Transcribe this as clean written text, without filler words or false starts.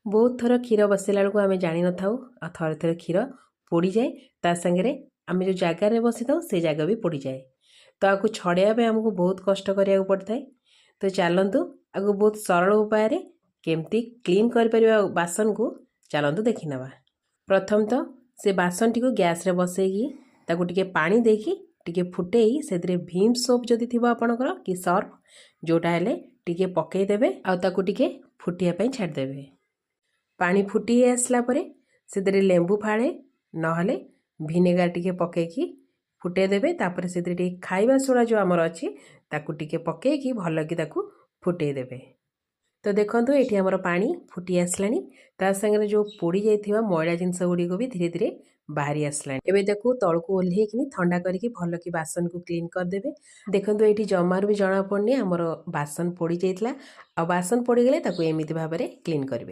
बहुत थर क्षीर बसैला बेलू आम जान ना थे थे क्षीर पोड़ जाए ता सागरे आम जो जगार बसी था से जगह भी पोड़ जाए। तो आपको छड़ाइया आमको बहुत कष्ट करा पड़ता है। तो चलतु आपको बहुत सरल उपाय केमती क्लीन कर बासन को चलतु देखी नवा। प्रथम तो से बासन टी गैस रे बसैकी ताकू टिके पानी देकी टिके फुटेई से भीम सोप जदि थी आपणकर कि सर्फ जोटा हेले टिके पकईदेवे आ ताकू टिके फुटिया ପାଇଁ छाड़देवे। पानी फुटी आसला परे से लेंबू फाड़े नहले भिनेगार टिके पकईकी फुटेदेवे। तापर से टिके खाइबा सोडा जो आमर अच्छी ताकू टिके पकईकी भल कि ताकू फुटेदेवे। तो देखो ये आमर पानी फुटी आसलानी ता संगे जो पोड़ी जाइथिबा मैला जिनस गुड़िक भी धीरे धीरे बाहरी आसलानी। एबे ताकू तळकू ओल्हेकिनी ठंडा करके भल कि बासन को क्लीन करदेवे। देखो ये जमार भी जना पड़नी आमर बासन पोड़ी जाइतला आ बासन पोड़ी गले ताकू एमिति भाबरे क्लीन करिवे।